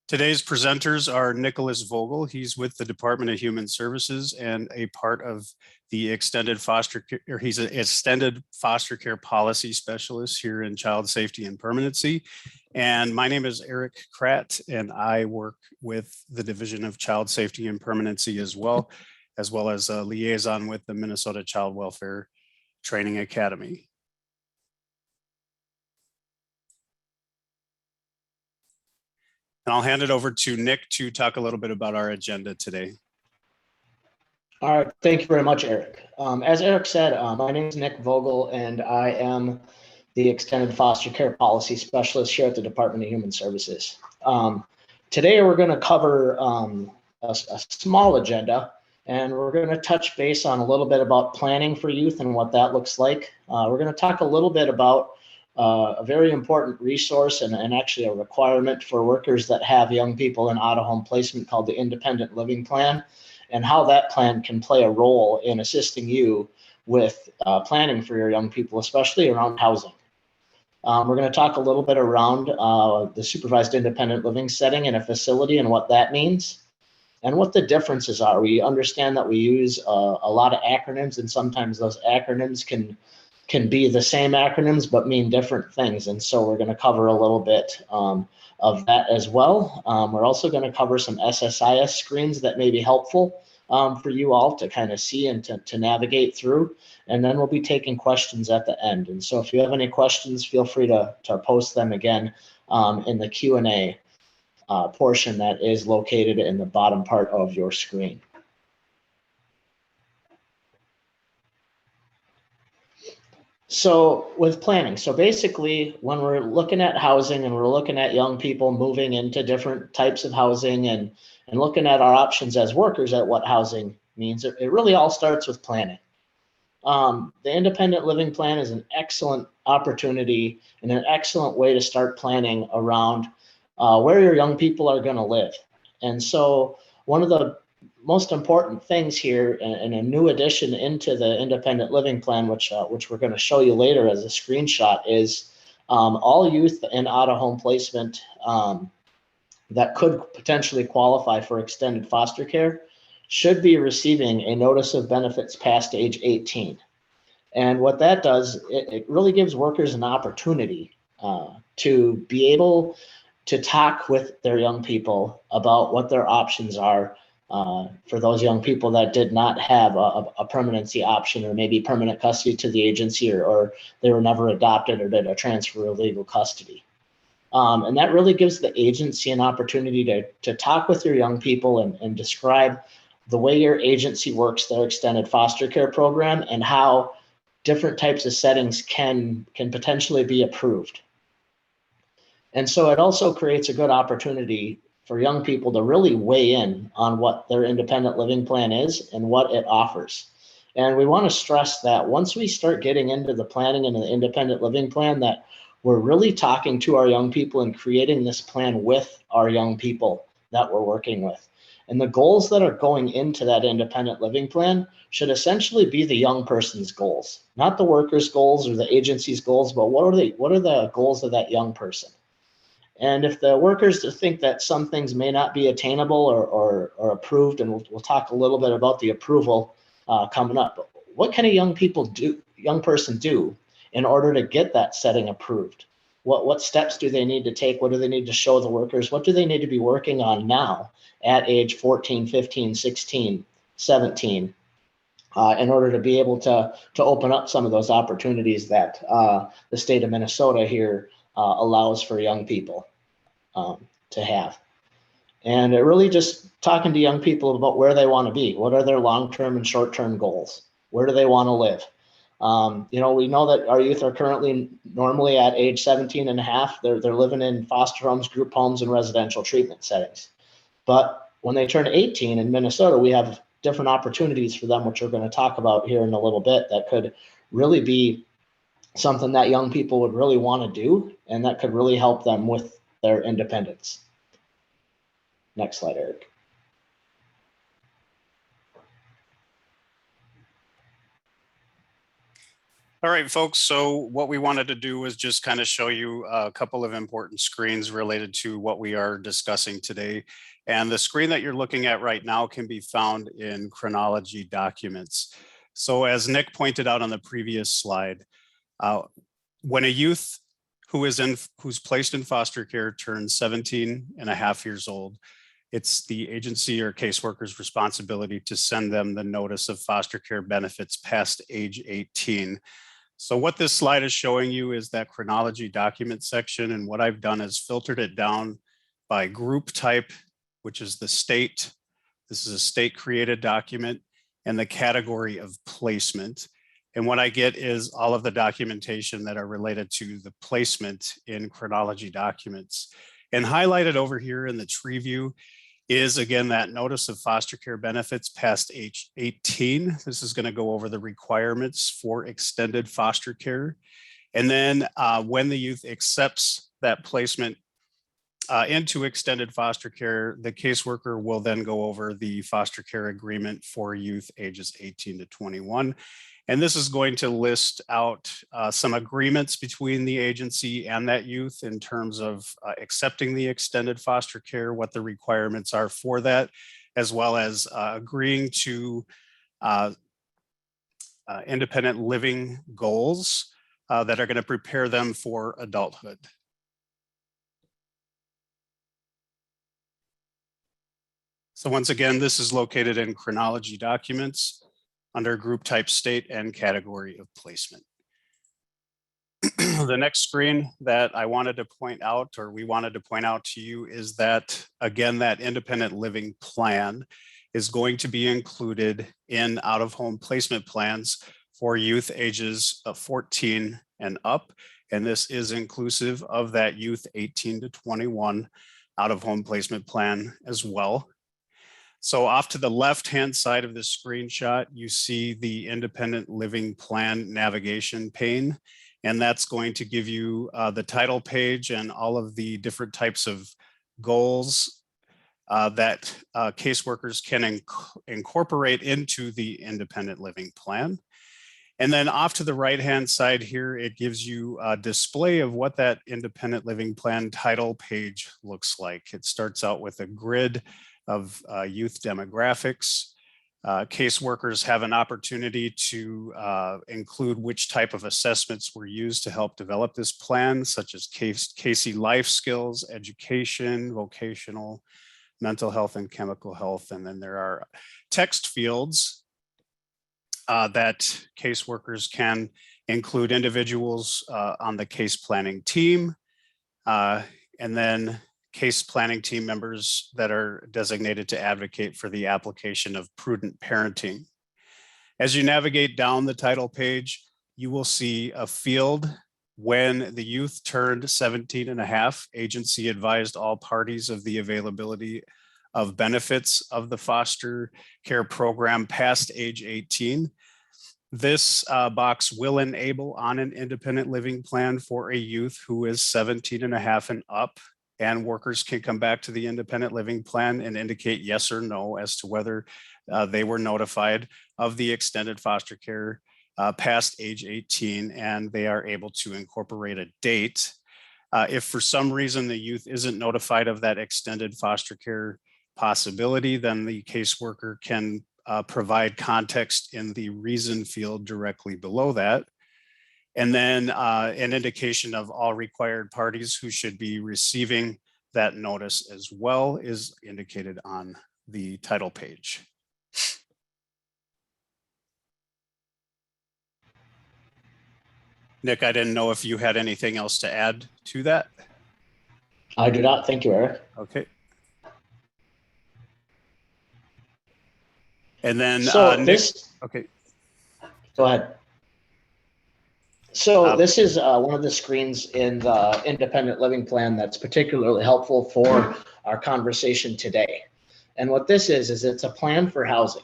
Today's presenters are Nicholas Vogel. He's with the Department of Human Services and a part of the extended foster care, or he's an extended foster care policy specialist here in Child Safety and Permanency. And my name is Eric Kratt, and I work with the Division of Child Safety and Permanency as well as a liaison with the Minnesota Child Welfare Training Academy. And I'll hand it over to Nick to talk a little bit about our agenda today. All right, thank you very much, Eric. As Eric said, my name is Nick Vogel, and I am the Extended Foster Care Policy Specialist here at the Department of Human Services. Today, we're going to cover a small agenda, and we're going to touch base on a little bit about planning for youth and what that looks like. We're going to talk a little bit about a very important resource and actually a requirement for workers that have young people in out-of-home placement called the Independent Living Plan, and how that plan can play a role in assisting you with planning for your young people, especially around housing. We're going to talk a little bit around the supervised independent living setting in a facility and what that means and what the differences are. We understand that we use a lot of acronyms, and sometimes those acronyms can be the same acronyms but mean different things. And so we're going to cover a little bit of that as well. We're also going to cover some SSIS screens that may be helpful for you all to kind of see and to navigate through. And then we'll be taking questions at the end. And so if you have any questions, feel free to post them again in the Q&A portion that is located in the bottom part of your screen. So with planning, so basically when we're looking at housing and we're looking at young people moving into different types of housing and looking at our options as workers at what housing means, it really all starts with planning. The Independent Living Plan is an excellent opportunity and an excellent way to start planning around where your young people are going to live. And so one of the most important things here, and a new addition into the Independent Living Plan, which we're going to show you later as a screenshot, is all youth in out-of-home placement that could potentially qualify for extended foster care should be receiving a notice of benefits past age 18. And what that does, it really gives workers an opportunity to be able to talk with their young people about what their options are for those young people that did not have a permanency option, or maybe permanent custody to the agency, or they were never adopted or did a transfer of legal custody. And that really gives the agency an opportunity to talk with your young people and describe the way your agency works their extended foster care program and how different types of settings can potentially be approved. And so it also creates a good opportunity for young people to really weigh in on what their independent living plan is and what it offers. And we want to stress that once we start getting into the planning and the independent living plan, that we're really talking to our young people and creating this plan with our young people that we're working with. And the goals that are going into that independent living plan should essentially be the young person's goals, not the worker's goals or the agency's goals, but what are the goals of that young person? And if the workers think that some things may not be attainable or approved, and we'll talk a little bit about the approval coming up, but what can a young person do in order to get that setting approved? What steps do they need to take? What do they need to show the workers? What do they need to be working on now at age 14, 15, 16, 17 in order to be able to open up some of those opportunities that the state of Minnesota here allows for young people to have. And it really just talking to young people about where they want to be. What are their long-term and short-term goals? Where do they want to live? We know that our youth are currently normally at age 17 and a half. They're living in foster homes, group homes, and residential treatment settings. But when they turn 18 in Minnesota, we have different opportunities for them, which we're going to talk about here in a little bit, that could really be something that young people would really want to do, and that could really help them with their independence. Next slide, Eric. All right, folks. So what we wanted to do was just kind of show you a couple of important screens related to what we are discussing today. And the screen that you're looking at right now can be found in Chronology Documents. So as Nick pointed out on the previous slide, when a youth who's placed in foster care turns 17 and a half years old, it's the agency or caseworker's responsibility to send them the notice of foster care benefits past age 18. So what this slide is showing you is that chronology document section. And what I've done is filtered it down by group type, which is the state. This is a state created document, and the category of placement. And what I get is all of the documentation that are related to the placement in chronology documents. And highlighted over here in the tree view is, again, that notice of foster care benefits past age 18. This is going to go over the requirements for extended foster care. And then when the youth accepts that placement into extended foster care, the caseworker will then go over the foster care agreement for youth ages 18 to 21. And this is going to list out some agreements between the agency and that youth in terms of accepting the extended foster care, what the requirements are for that, as well as agreeing to independent living goals that are going to prepare them for adulthood. So once again, this is located in Chronology Documents under group type, state, and category of placement. The next screen that I wanted to point out, or we wanted to point out to you, is that, again, that independent living plan is going to be included in out-of-home placement plans for youth ages of 14 and up. And this is inclusive of that youth 18 to 21 out-of-home placement plan as well. So off to the left-hand side of this screenshot, you see the independent living plan navigation pane, and that's going to give you the title page and all of the different types of goals that caseworkers can incorporate into the independent living plan. And then off to the right-hand side here, it gives you a display of what that independent living plan title page looks like. It starts out with a grid of youth demographics. Caseworkers have an opportunity to include which type of assessments were used to help develop this plan, such as Casey life skills, education, vocational, mental health, and chemical health. And then there are text fields that caseworkers can include individuals on the case planning team, and then case planning team members that are designated to advocate for the application of prudent parenting. As you navigate down the title page, you will see a field when the youth turned 17 and a half. Agency advised all parties of the availability of benefits of the foster care program past age 18. This box will enable on an independent living plan for a youth who is 17 and a half and up, and workers can come back to the independent living plan and indicate yes or no as to whether they were notified of the extended foster care past age 18, and they are able to incorporate a date. If for some reason the youth isn't notified of that extended foster care possibility, then the caseworker can provide context in the reason field directly below that. And then an indication of all required parties who should be receiving that notice as well is indicated on the title page. Nick, I didn't know if you had anything else to add to that. I do not. Thank you, Eric. Okay. And then Nick, okay. Go ahead. So this is one of the screens in the independent living plan that's particularly helpful for our conversation today. And what this is it's a plan for housing.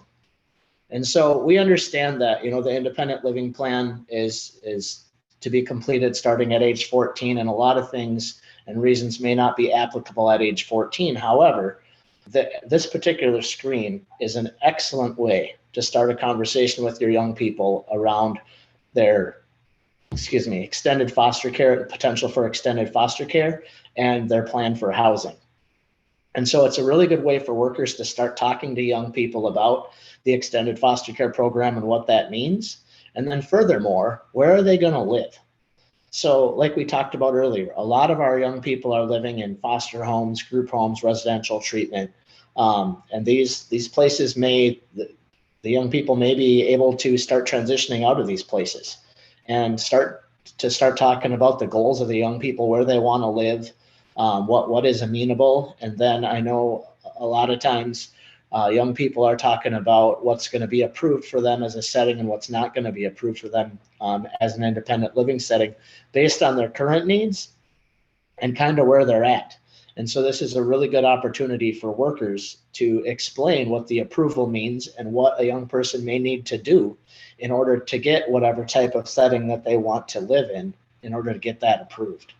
And so we understand that, you know, the independent living plan is to be completed starting at age 14, and a lot of things and reasons may not be applicable at age 14. However, this particular screen is an excellent way to start a conversation with your young people around their extended foster care, potential for extended foster care, and their plan for housing. And so it's a really good way for workers to start talking to young people about the extended foster care program and what that means. And then furthermore, where are they going to live? So like we talked about earlier, a lot of our young people are living in foster homes, group homes, residential treatment. And these places the young people may be able to start transitioning out of these places and start talking about the goals of the young people, where they want to live, what is amenable. And then I know a lot of times young people are talking about what's going to be approved for them as a setting and what's not going to be approved for them as an independent living setting based on their current needs and kind of where they're at. And so this is a really good opportunity for workers to explain what the approval means and what a young person may need to do in order to get whatever type of setting that they want to live in order to get that approved.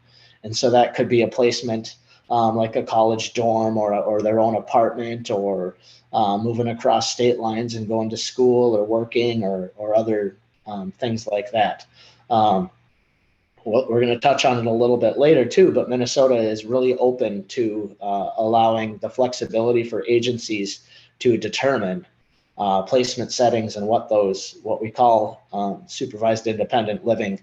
And so that could be a placement like a college dorm or their own apartment, or moving across state lines and going to school or working or other things like that. We're going to touch on it a little bit later too, but Minnesota is really open to allowing the flexibility for agencies to determine placement settings and what we call supervised independent living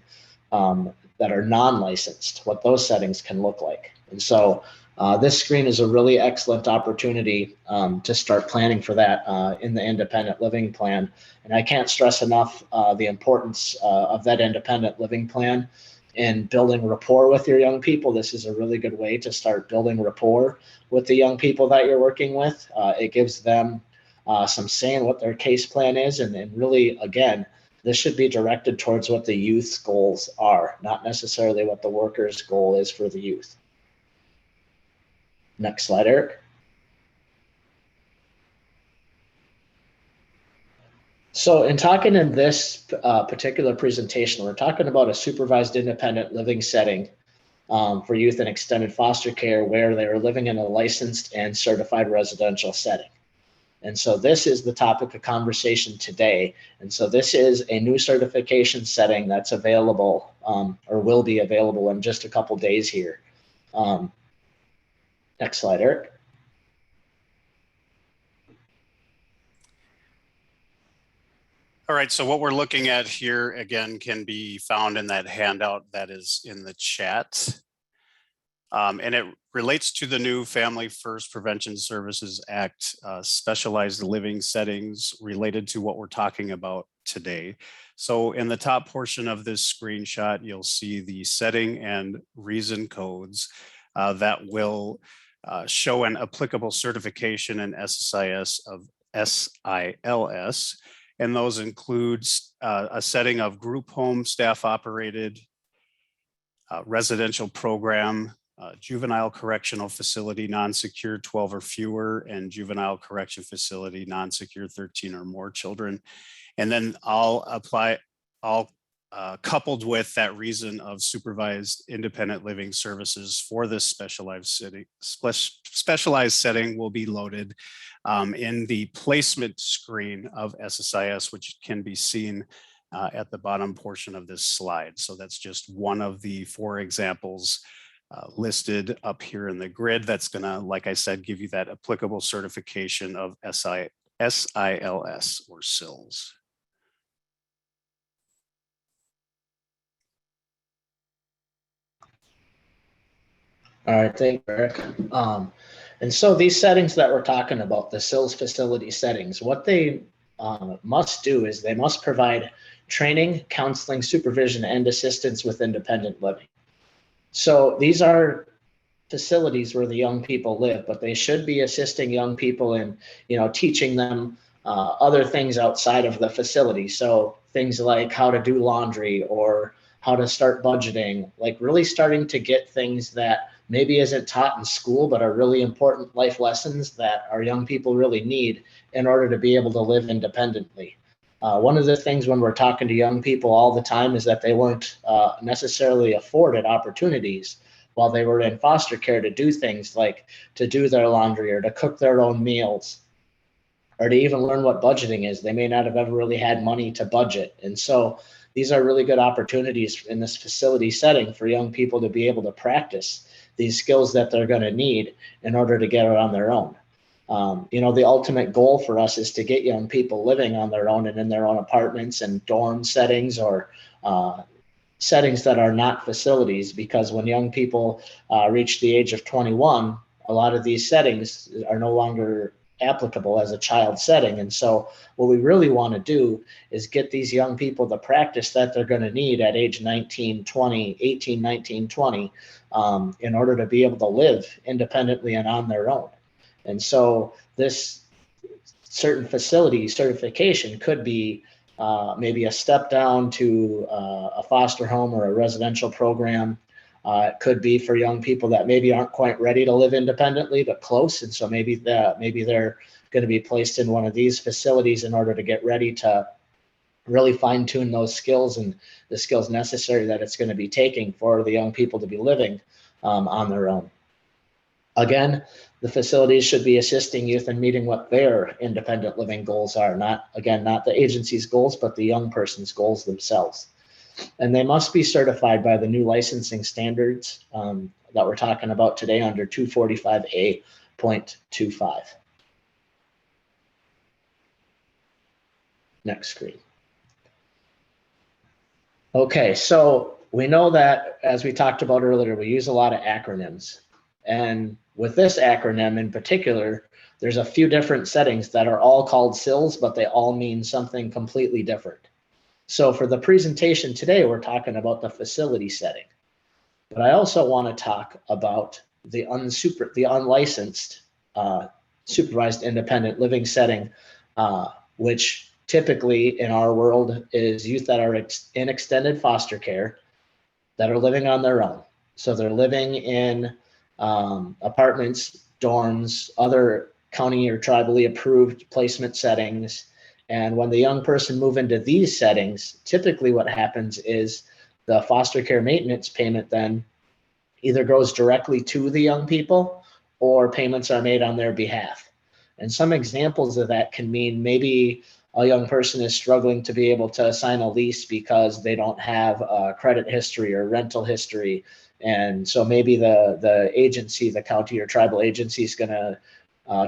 that are non-licensed, what those settings can look like. And so this screen is a really excellent opportunity to start planning for that in the independent living plan. And I can't stress enough the importance of that independent living plan in building rapport with your young people. This is a really good way to start building rapport with the young people that you're working with. It gives them some say in what their case plan is. And really, again, this should be directed towards what the youth's goals are, not necessarily what the worker's goal is for the youth. Next slide, Eric. So in talking in this particular presentation, we're talking about a supervised independent living setting for youth in extended foster care where they are living in a licensed and certified residential setting. And so this is the topic of conversation today. And so this is a new certification setting that's available or will be available in just a couple days here. Next slide, Eric. All right, so what we're looking at here again can be found in that handout that is in the chat. And it relates to the new Family First Prevention Services Act, specialized living settings related to what we're talking about today. So in the top portion of this screenshot, you'll see the setting and reason codes that will show an applicable certification in SSIS of SILS. And those includes a setting of group home, staff operated, residential program, juvenile correctional facility, non-secure 12 or fewer, and juvenile correction facility, non-secure 13 or more children. And then coupled with that reason of supervised independent living services for this specialized setting will be loaded in the placement screen of SSIS, which can be seen at the bottom portion of this slide. So that's just one of the 4 examples listed up here in the grid. That's gonna, like I said, give you that applicable certification of SILS or SILS. All right, thank you, Eric. And so these settings that we're talking about, the SILS facility settings, what they must do is they must provide training, counseling, supervision, and assistance with independent living. So these are facilities where the young people live, but they should be assisting young people in, teaching them other things outside of the facility. So things like how to do laundry or how to start budgeting, like really starting to get things that maybe isn't taught in school, but are really important life lessons that our young people really need in order to be able to live independently. One of the things when we're talking to young people all the time is that they weren't necessarily afforded opportunities while they were in foster care to do things like to do their laundry or to cook their own meals or to even learn what budgeting is. They may not have ever really had money to budget. And so these are really good opportunities in this facility setting for young people to be able to practice these skills that they're going to need in order to get it on their own. The ultimate goal for us is to get young people living on their own and in their own apartments and dorm settings, or settings that are not facilities, because when young people reach the age of 21, a lot of these settings are no longer applicable as a child setting. And so what we really want to do is get these young people the practice that they're going to need at age 19, 20, 18, 19, 20, in order to be able to live independently and on their own. And so this certain facility certification could be maybe a step down to a foster home or a residential program. It could be for young people that maybe aren't quite ready to live independently, but close. And so maybe they're going to be placed in one of these facilities in order to get ready to really fine tune those skills and the skills necessary that it's going to be taking for the young people to be living on their own. Again, the facilities should be assisting youth in meeting what their independent living goals are, not the agency's goals, but the young person's goals themselves. And they must be certified by the new licensing standards that we're talking about today under 245A.25. Next screen. Okay, so we know that, as we talked about earlier, we use a lot of acronyms. And with this acronym in particular, there's a few different settings that are all called SILS, but they all mean something completely different. So for the presentation today, we're talking about the facility setting. But I also want to talk about the unlicensed supervised independent living setting, which typically in our world is youth that are in extended foster care that are living on their own. So they're living in apartments, dorms, other county or tribally approved placement settings. And when the young person move into these settings, typically what happens is the foster care maintenance payment then either goes directly to the young people or payments are made on their behalf. And some examples of that can mean maybe a young person is struggling to be able to sign a lease because they don't have a credit history or rental history. And so maybe the agency, the county or tribal agency, is going to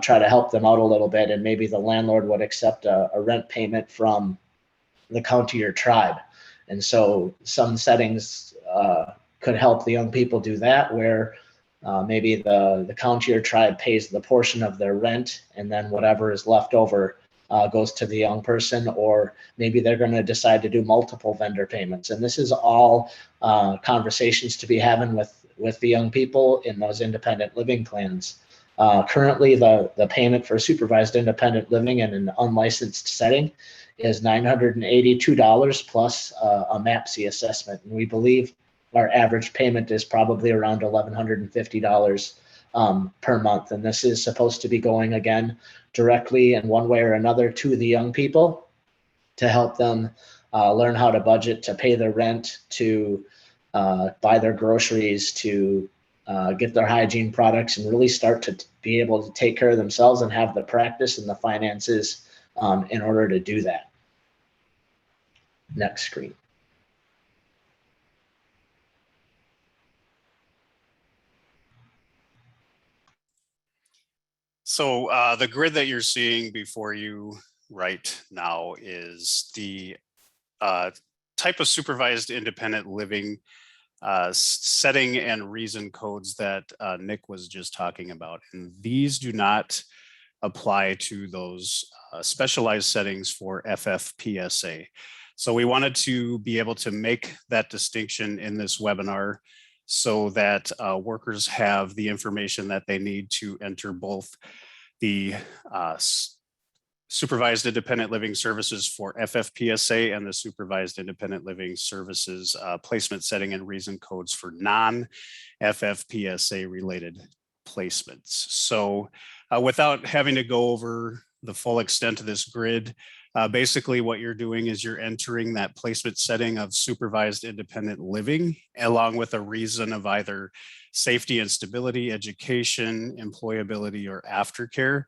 try to help them out a little bit. And maybe the landlord would accept a rent payment from the county or tribe. And so some settings could help the young people do that, where maybe the county or tribe pays the portion of their rent, and then whatever is left over goes to the young person, or maybe they're going to decide to do multiple vendor payments. And this is all conversations to be having with the young people in those independent living plans. Currently, the payment for supervised independent living in an unlicensed setting is $982 plus a MAPC assessment. And we believe our average payment is probably around $1,150 per month. And this is supposed to be going again directly in one way or another to the young people to help them learn how to budget, to pay their rent, to buy their groceries, to get their hygiene products, and really start to be able to take care of themselves and have the practice and the finances in order to do that. Next screen. So the grid that you're seeing before you right now is the type of supervised independent living setting and reason codes that Nick was just talking about. And these do not apply to those specialized settings for FFPSA. So we wanted to be able to make that distinction in this webinar so that workers have the information that they need to enter both the supervised independent living services for FFPSA and the supervised independent living services placement setting and reason codes for non-FFPSA related placements. So without having to go over the full extent of this grid, basically what you're doing is you're entering that placement setting of supervised independent living along with a reason of either safety and stability, education, employability, or aftercare.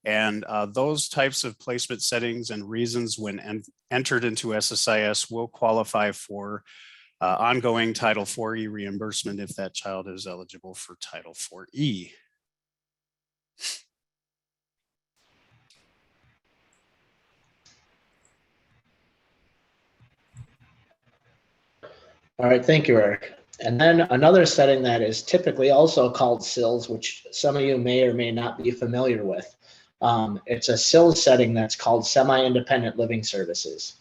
And those types of placement settings and reasons when entered into SSIS will qualify for ongoing Title IV-E reimbursement if that child is eligible for Title IV-E. All right, thank you, Eric. And then another setting that is typically also called SILS, which some of you may or may not be familiar with. It's a SILS setting that's called Semi-Independent Living Services.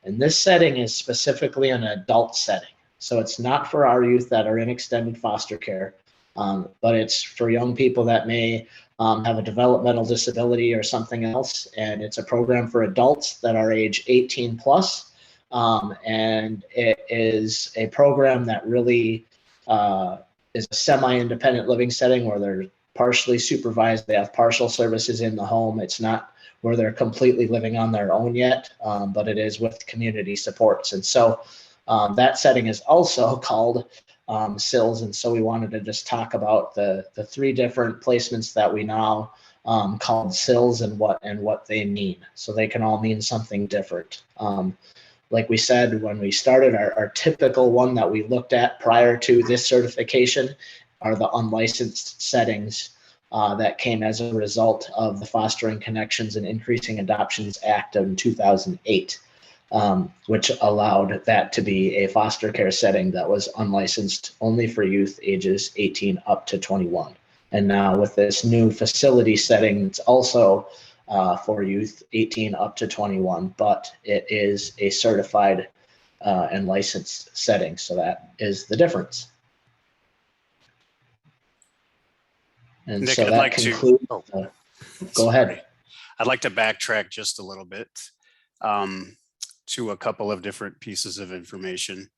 And this setting is specifically an adult setting. So it's not for our youth that are in extended foster care, but it's for young people that may have a developmental disability or something else. And it's a program for adults that are age 18 plus. And it is a program that really is a semi-independent living setting where they're partially supervised. They have partial services in the home. It's not where they're completely living on their own yet, but it is with community supports. And so that setting is also called SILS. And so we wanted to just talk about the three different placements that we now called SILS and what they mean. So they can all mean something different. Like we said, when we started, our typical one that we looked at prior to this certification are the unlicensed settings that came as a result of the Fostering Connections and Increasing Adoptions Act of 2008, which allowed that to be a foster care setting that was unlicensed only for youth ages 18 up to 21. And now with this new facility setting, it's also for youth 18 up to 21, but it is a certified and licensed setting. So that is the difference. And Nick, so I'd that like concludes. Go ahead. I'd like to backtrack just a little bit to a couple of different pieces of information.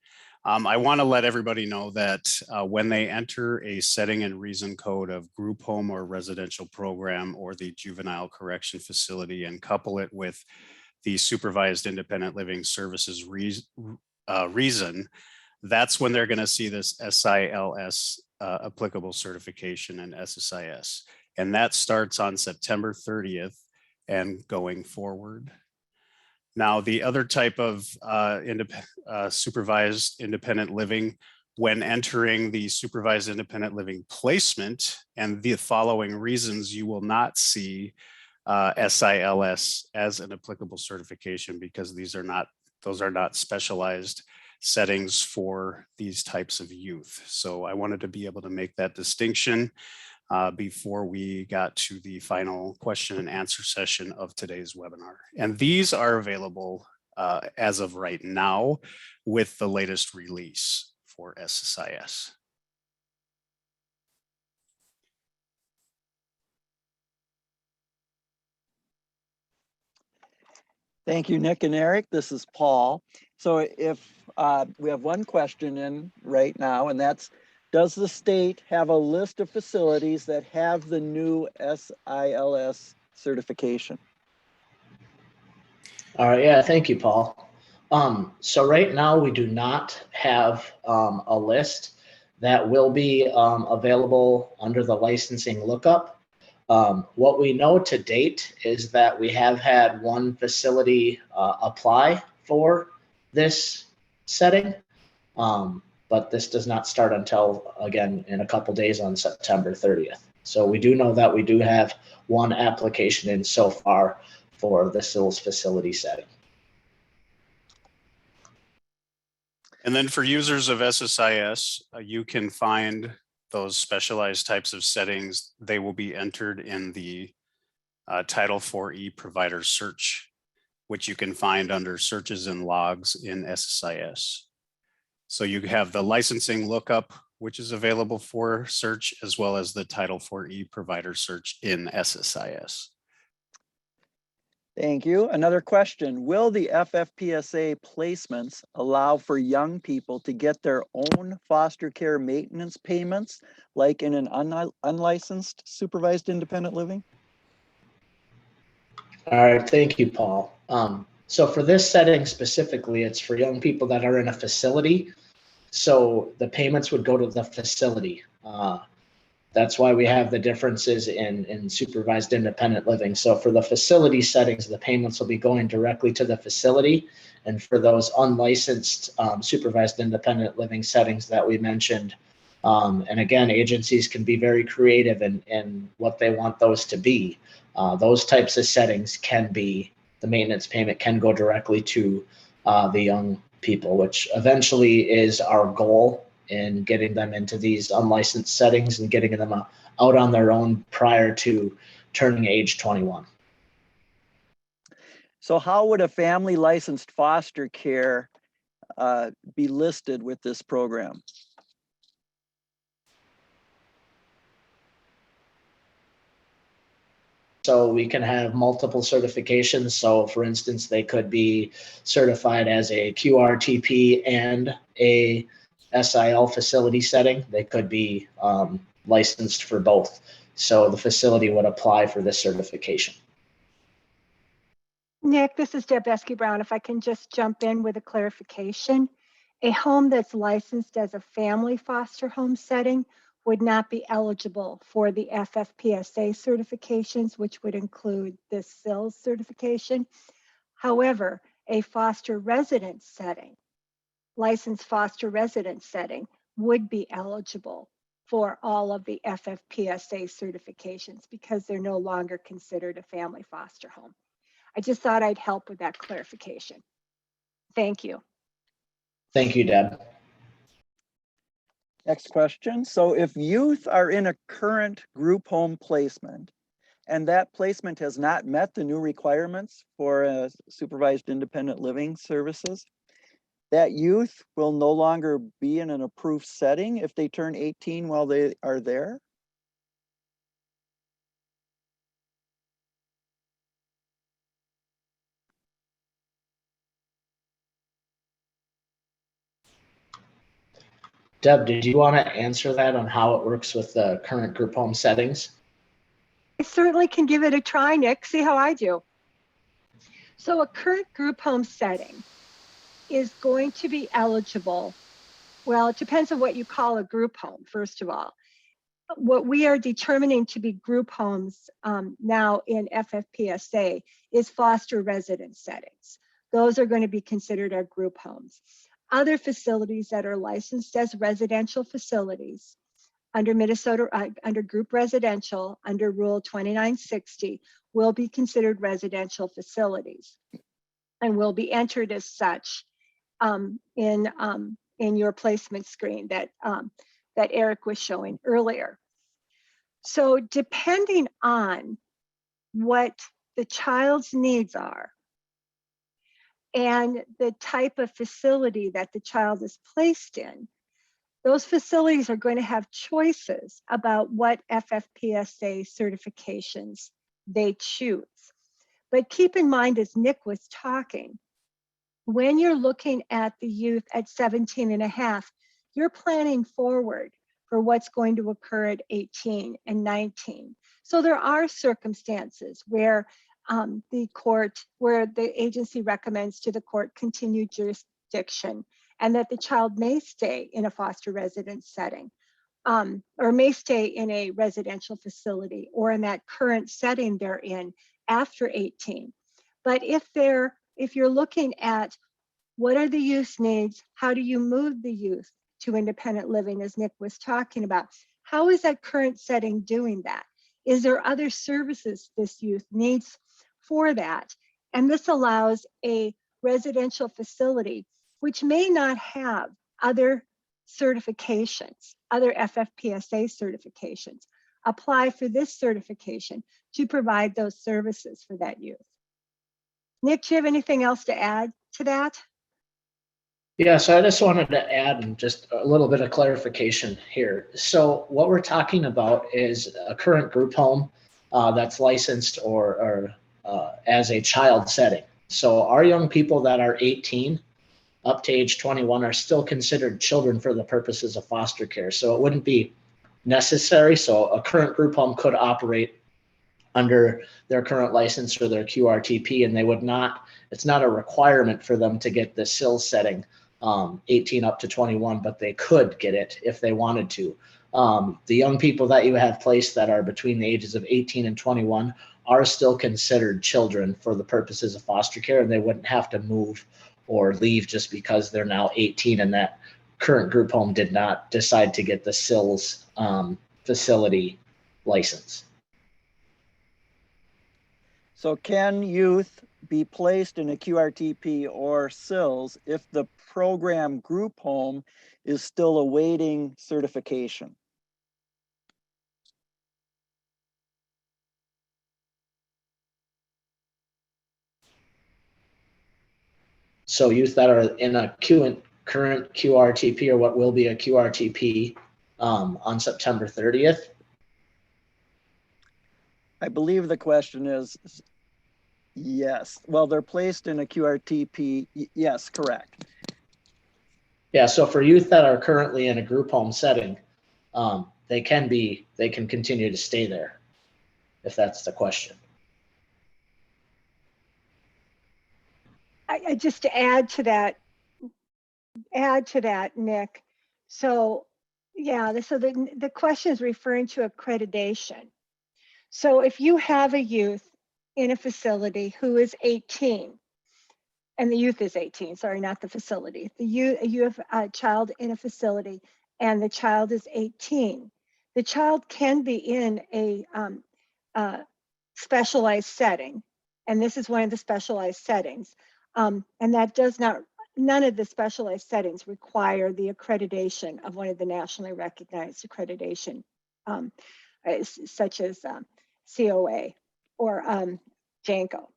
I want to let everybody know that when they enter a setting and reason code of group home or residential program or the juvenile correction facility and couple it with the supervised independent living services reason, that's when they're going to see this SILS applicable certification and SSIS. And that starts on September 30th and going forward. Now, the other type of supervised independent living, when entering the supervised independent living placement and the following reasons, you will not see SILS as an applicable certification because those are not specialized settings for these types of youth. So I wanted to be able to make that distinction before we got to the final question and answer session of today's webinar. And these are available as of right now with the latest release for SSIS. Thank you, Nick and Eric. This is Paul. So if we have one question in right now, and that's, does the state have a list of facilities that have the new SILS certification? All right, yeah, thank you, Paul. So right now we do not have a list that will be available under the licensing lookup. What we know to date is that we have had one facility apply for this setting, but this does not start until, again, in a couple days on September 30th. So we do know that we do have one application in so far for the SILS facility setting. And then for users of SSIS, you can find those specialized types of settings. They will be entered in the Title IV-E provider search, which you can find under searches and logs in SSIS. So you have the licensing lookup, which is available for search, as well as the Title IV-E provider search in SSIS. Thank you. Another question. Will the FFPSA placements allow for young people to get their own foster care maintenance payments like in an unlicensed supervised independent living? All right, thank you, Paul. So for this setting specifically, it's for young people that are in a facility. So the payments would go to the facility. The That's why we have the differences in supervised independent living. So for the facility settings, the payments will be going directly to the facility. And for those unlicensed supervised independent living settings that we mentioned, and again, agencies can be very creative in what they want those to be. Those types of settings can be, the maintenance payment can go directly to the young people, which eventually is our goal in getting them into these unlicensed settings and getting them out on their own prior to turning age 21. So how would a family licensed foster care be listed with this program? So we can have multiple certifications. So for instance, they could be certified as a QRTP and a SIL facility setting. They could be licensed for both. So the facility would apply for this certification. Nick, this is Deb Esky-Brown. If I can just jump in with a clarification. A home that's licensed as a family foster home setting would not be eligible for the FFPSA certifications, which would include the SILS certification. However, a foster residence setting, licensed foster residence setting, would be eligible for all of the FFPSA certifications because they're no longer considered a family foster home. I just thought I'd help with that clarification. Thank you. Thank you, Deb. Next question. So if youth are in a current group home placement and that placement has not met the new requirements for supervised independent living services, that youth will no longer be in an approved setting if they turn 18 while they are there? Deb, did you want to answer that on how it works with the current group home settings? I certainly can give it a try, Nick. See how I do. So a current group home setting is going to be eligible. Well, it depends on what you call a group home, first of all. What we are determining to be group homes now in FFPSA is foster residence settings. Those are going to be considered our group homes. Other facilities that are licensed as residential facilities under Minnesota, under group residential, under Rule 2960, will be considered residential facilities and will be entered as such in your placement screen that Eric was showing earlier. So depending on what the child's needs are and the type of facility that the child is placed in, those facilities are going to have choices about what FFPSA certifications they choose. But keep in mind, as Nick was talking, when you're looking at the youth at 17 and a half, you're planning forward for what's going to occur at 18 and 19. So there are circumstances where where the agency recommends to the court continued jurisdiction and that the child may stay in a foster residence setting or may stay in a residential facility or in that current setting they're in after 18. But if you're looking at what are the youth needs, how do you move the youth to independent living, as Nick was talking about, how is that current setting doing that? Is there other services this youth needs for that? And this allows a residential facility, which may not have other certifications, other FFPSA certifications, apply for this certification to provide those services for that youth. Nick, do you have anything else to add to that? Yeah, so I just wanted to add just a little bit of clarification here. So what we're talking about is a current group home that's licensed or as a child setting. So our young people that are 18 up to age 21 are still considered children for the purposes of foster care. So it wouldn't be necessary. So a current group home could operate under their current license or their QRTP, and they would not, it's not a requirement for them to get the SILS setting 18 up to 21, but they could get it if they wanted to. the young people that you have placed that are between the ages of 18 and 21 are still considered children for the purposes of foster care, and they wouldn't have to move or leave just because they're now 18 and that current group home did not decide to get the SILS facility license. So can youth be placed in a QRTP or SILS if the program group home is still awaiting certification? So youth that are in a current QRTP or what will be a QRTP on September 30th. I believe the question is yes. Well, they're placed in a QRTP. Yes, correct. Yeah, so for youth that are currently in a group home setting, they can continue to stay there, if that's the question. I just to add to that, Nick. So yeah, so the question is referring to accreditation. So if you have a youth in a facility who is 18, and the youth is 18, sorry, not the facility. You have a child in a facility and the child is 18. The child can be in a specialized setting, and this is one of the specialized settings. And that does not, none of the specialized settings require the accreditation of one of the nationally recognized accreditation, such as COA or JANCO.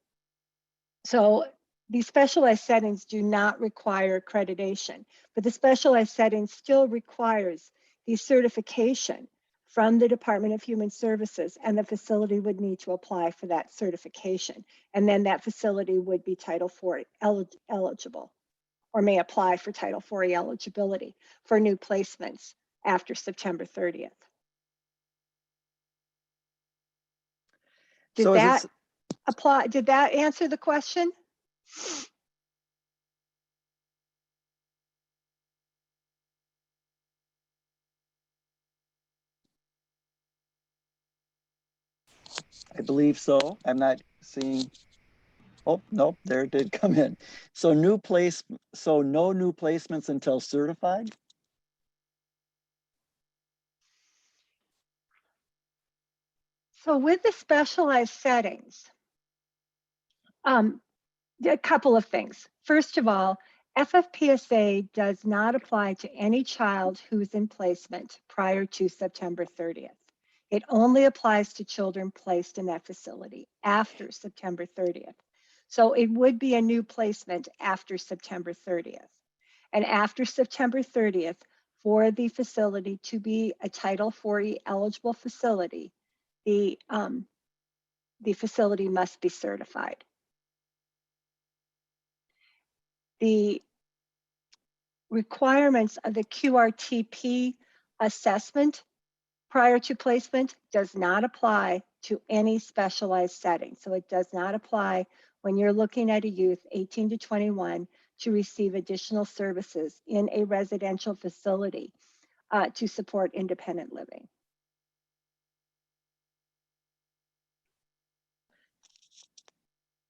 So these specialized settings do not require accreditation, but the specialized setting still requires the certification from the Department of Human Services, and the facility would need to apply for that certification. And then that facility would be Title IV eligible, or may apply for Title IV eligibility for new placements after September 30th. Did that apply? Did that answer the question? I believe so. I'm not seeing. Oh, nope, there it did come in. So no new placements until certified? So with the specialized settings, a couple of things. First of all, FFPSA does not apply to any child who's in placement prior to September 30th. It only applies to children placed in that facility after September 30th. So it would be a new placement after September 30th. And after September 30th, for the facility to be a Title IV eligible facility, the facility must be certified. The requirements of the QRTP assessment prior to placement does not apply to any specialized setting. So it does not apply when you're looking at a youth 18 to 21 to receive additional services in a residential facility to support independent living.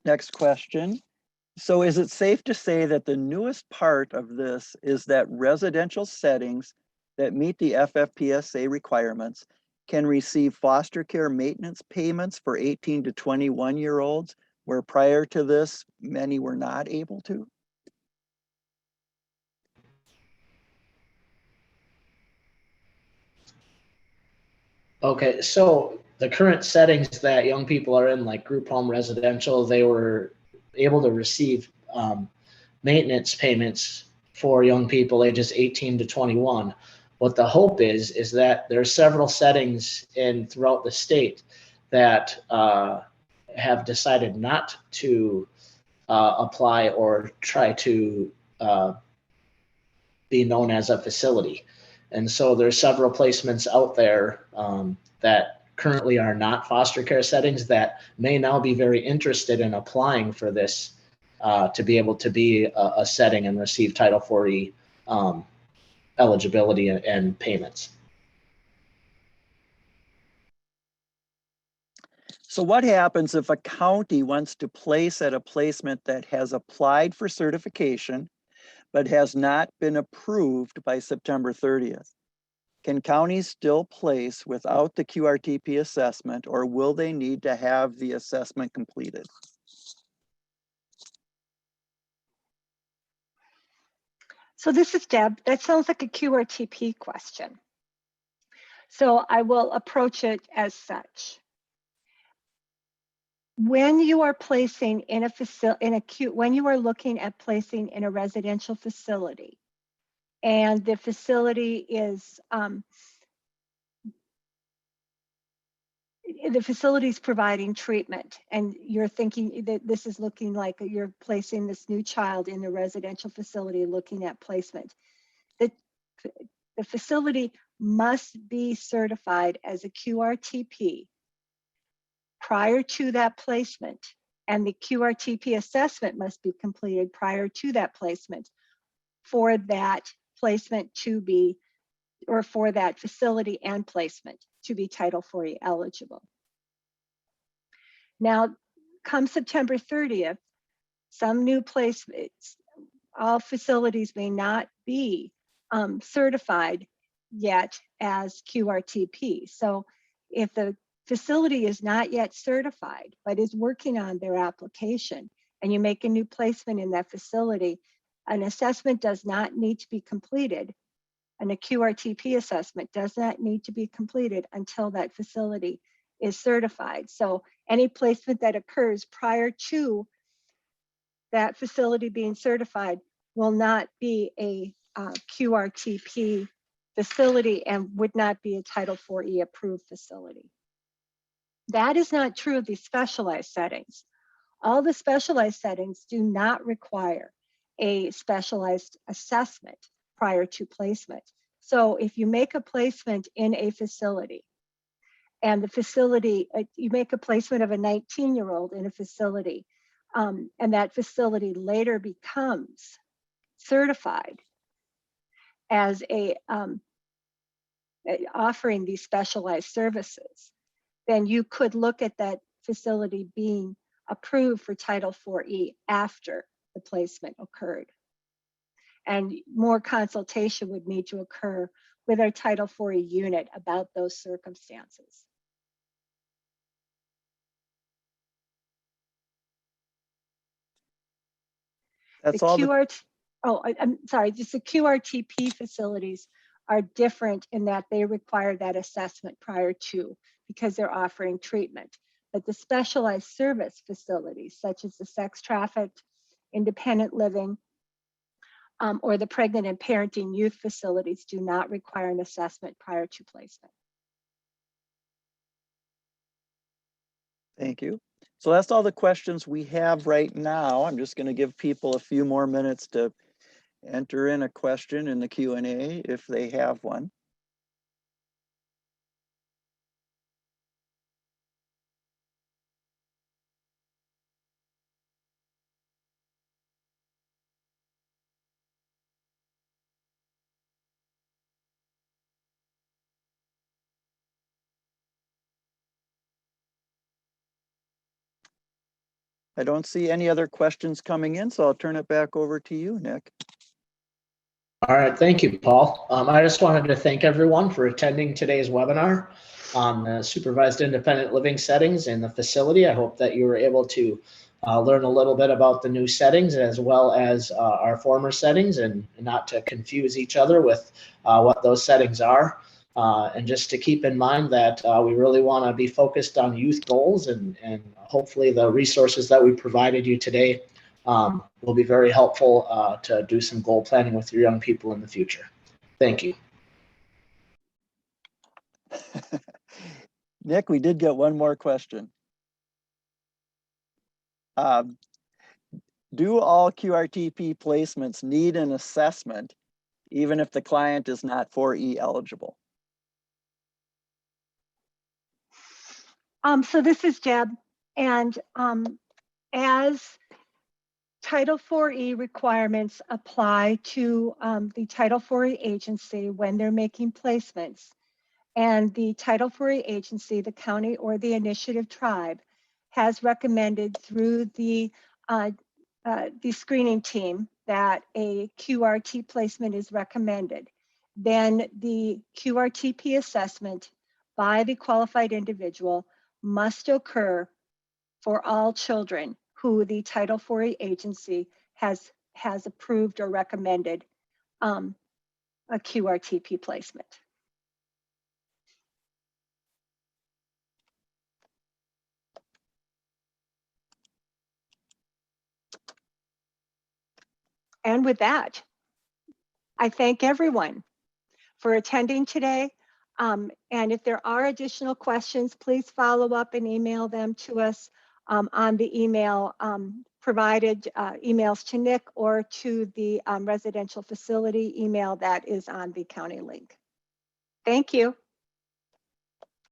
Next question. So is it safe to say that the newest part of this is that residential settings that meet the FFPSA requirements can receive foster care maintenance payments for 18 to 21-year-olds, where prior to this, many were not able to? Okay, so the current settings that young people are in, like group home residential, they were able to receive maintenance payments for young people ages 18 to 21. What the hope is that there are several settings throughout the state that have decided not to apply or try to be known as a facility. And so there's several placements out there that currently are not foster care settings that may now be very interested in applying for this to be able to be a setting and receive Title IV eligibility and payments. So what happens if a county wants to place at a placement that has applied for certification, but has not been approved by September 30th? Can counties still place without the QRTP assessment, or will they need to have the assessment completed? So this is Deb. That sounds like a QRTP question. So I will approach it as such. When you are placing in a facility, when you are looking at placing in a residential facility, and the facility is providing treatment, and you're thinking that this is looking like you're placing this new child in a residential facility, looking at placement, the facility must be certified as a QRTP prior to that placement, and the QRTP assessment must be completed prior to that placement for that placement to be, or for that facility and placement to be Title IV eligible. Now, come September 30th, some new placements, all facilities may not be certified yet as QRTP. So if the facility is not yet certified, but is working on their application, and you make a new placement in that facility, an assessment does not need to be completed, and a QRTP assessment does not need to be completed until that facility is certified. So any placement that occurs prior to that facility being certified will not be a QRTP facility and would not be a Title IV approved facility. That is not true of these specialized settings. All the specialized settings do not require a specialized assessment prior to placement. So if you make a placement in a facility, and the facility, you make a placement of a 19-year-old in a facility, and that facility later becomes certified as offering these specialized services, then you could look at that facility being approved for Title IV after the placement occurred. And more consultation would need to occur with our Title IV unit about those circumstances. That's all. I'm sorry, just the QRTP facilities are different in that they require that assessment prior to, because they're offering treatment. But the specialized service facilities, such as the sex trafficked, independent living, or the pregnant and parenting youth facilities, do not require an assessment prior to placement. Thank you. So that's all the questions we have right now. I'm just going to give people a few more minutes to enter in a question in the Q&A if they have one. I don't see any other questions coming in, so I'll turn it back over to you, Nick. All right, thank you, Paul. I just wanted to thank everyone for attending today's webinar on supervised independent living settings in the facility. I hope that you were able to learn a little bit about the new settings as well as our former settings, and not to confuse each other with what those settings are. And just to keep in mind that we really want to be focused on youth goals, and hopefully the resources that we provided you today will be very helpful to do some goal planning with your young people in the future. Thank you. Nick, we did get one more question. Do all QRTP placements need an assessment, even if the client is not 4E eligible? So this is Deb, and as Title IV requirements apply to the Title IV agency when they're making placements, And the Title IV agency, the county or the initiative tribe, has recommended through the screening team that a QRT placement is recommended. Then the QRTP assessment by the qualified individual must occur for all children who the Title IV agency has approved or recommended a QRTP placement. And with that, I thank everyone for attending today. And if there are additional questions, please follow up and email them to us on the email provided, emails to Nick or to the residential facility email that is on the county link. Thank you.